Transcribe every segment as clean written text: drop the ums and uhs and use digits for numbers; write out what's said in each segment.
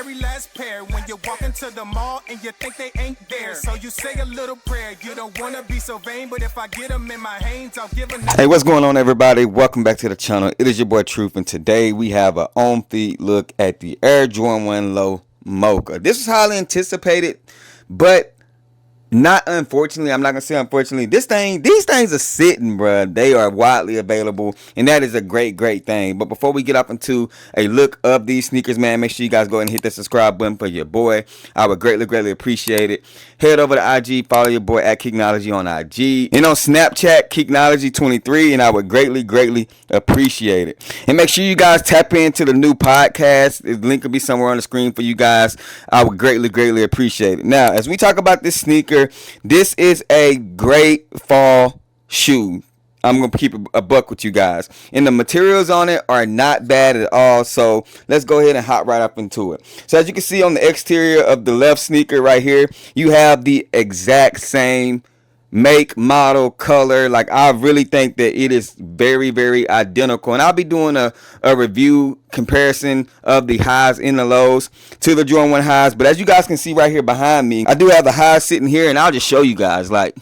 very last pair when you walk into the mall and you think they ain't there. So you say a little prayer. You don't want to be so vain, but if I get them in my hands, I'll give them. Hey, what's going on, everybody? Welcome back to the channel. It is your boy Truth, and today we have an on-feet look at the Air Jordan 1 Low Mocha. This was highly anticipated, but not unfortunately. I'm not gonna say unfortunately. These things are sitting, bruh. They are widely available, and that is a great thing. But before we get up into a look of these sneakers, man, make sure you guys go ahead and hit the subscribe button for your boy. I would greatly appreciate it. Head over to IG, follow your boy at KICKnology on IG, and on Snapchat KICKnology23, and I would greatly appreciate it. And make sure you guys tap into the new podcast. The link will be somewhere on the screen for you guys. I would greatly appreciate it. Now, as we talk about this sneaker, this is a great fall shoe. I'm going to keep a buck with you guys. And the materials on it are not bad at all. So let's go ahead and hop right up into it. So as you can see on the exterior of the left sneaker right here, you have the exact same make, model, color. Like, I really think that it is very identical. And I'll be doing a review comparison of the highs and the lows to the Jordan 1 highs. But as you guys can see right here behind me, I do have the highs sitting here, and I'll just show you guys, like,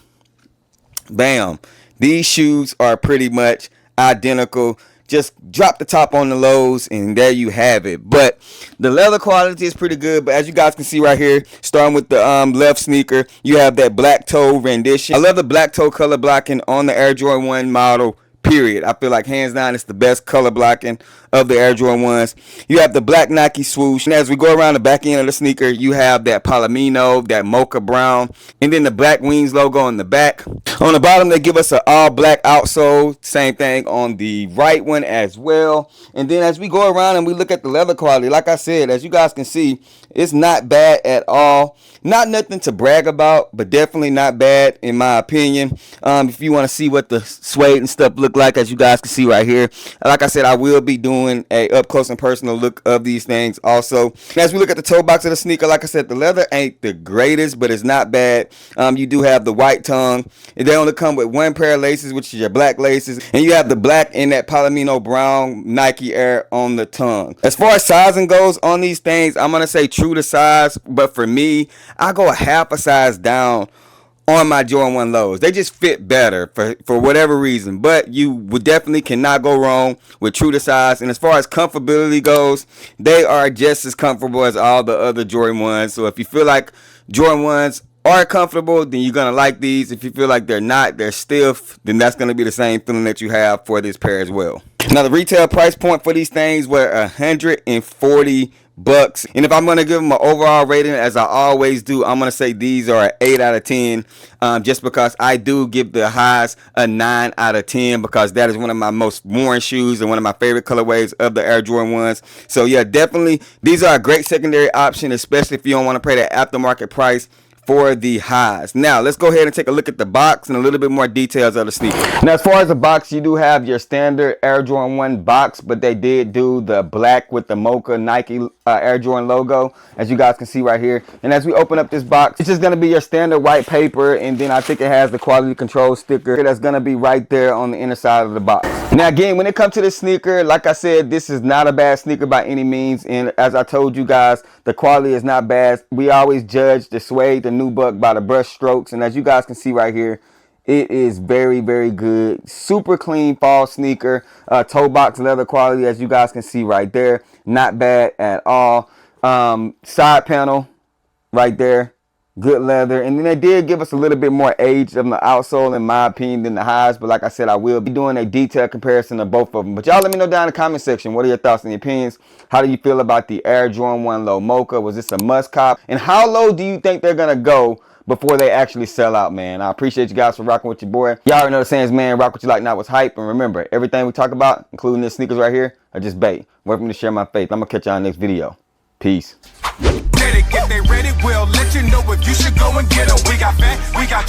bam. These shoes are pretty much identical. Just drop the top on the lows, and there you have it. But the leather quality is pretty good. But as you guys can see right here, starting with the left sneaker, you have that black toe rendition. I love the black toe color blocking on the Air Jordan 1 model, period. I feel like hands down it's the best color blocking of the Air Jordan 1s. You have the black Nike swoosh, and as we go around the back end of the sneaker, you have that Palomino, that mocha brown, and then the black wings logo on the back. On the bottom, they give us an all black outsole. Same thing on the right one as well. And then as we go around and we look at the leather quality, like I said, as you guys can see, it's not bad at all. Not nothing to brag about, but definitely not bad in my opinion. If you want to see what the suede and stuff look like, as you guys can see right here, like I said, I will be doing a up close and personal look of these things also. And as we look at the toe box of the sneaker, like I said, the leather ain't the greatest, but it's not bad. You do have the white tongue. They only come with one pair of laces, which is your black laces, and you have the black and that Palomino brown Nike Air on the tongue. As far as sizing goes on these things, I'm gonna say true to size, but for me, I go a half a size down on my Jordan 1 lows. They just fit better for whatever reason, but you would definitely cannot go wrong with true to size. And as far as comfortability goes, they are just as comfortable as all the other Jordan 1s. So if you feel like Jordan 1s are comfortable, then you're gonna like these. If you feel like they're not, they're stiff, then that's gonna be the same feeling that you have for this pair as well. Now, the retail price point for these things were $140. And if I'm going to give them an overall rating, as I always do, I'm going to say these are an 8 out of 10, just because I do give the highs a 9 out of 10, because that is one of my most worn shoes and one of my favorite colorways of the Air Jordan 1s. So yeah, definitely these are a great secondary option, especially if you don't want to pay that aftermarket price for the highs. Now let's go ahead and take a look at the box and a little bit more details of the sneaker. Now, as far as the box, you do have your standard Air Jordan 1 box, but they did do the black with the Mocha Nike Air Jordan logo, as you guys can see right here. And as we open up this box, it's just going to be your standard white paper, and then I think it has the quality control sticker that's going to be right there on the inner side of the box. Now again, when it comes to this sneaker, like I said, this is not a bad sneaker by any means, and as I told you guys, the quality is not bad. We always judge the suede, the nubuck, by the brush strokes, and as you guys can see right here, it is very good. Super clean fall sneaker. Toe box leather quality, as you guys can see right there, not bad at all. Side panel right there, good leather. And then they did give us a little bit more age on the outsole, in my opinion, than the highs. But like I said, I will be doing a detailed comparison of both of them. But y'all let me know down in the comment section, what are your thoughts and opinions? How do you feel about the Air Jordan 1 Low Mocha? Was this a must cop? And how low do you think they're gonna go before they actually sell out, man? I appreciate you guys for rocking with your boy. Y'all already know the saying, man, rock what you like, not what's hype. And remember, everything we talk about, including the sneakers right here, are just bait. Wait for me to share my faith. I'm gonna catch y'all in the next video. Peace. If they ready, we'll let you know if you should go and get them. We got fat, we got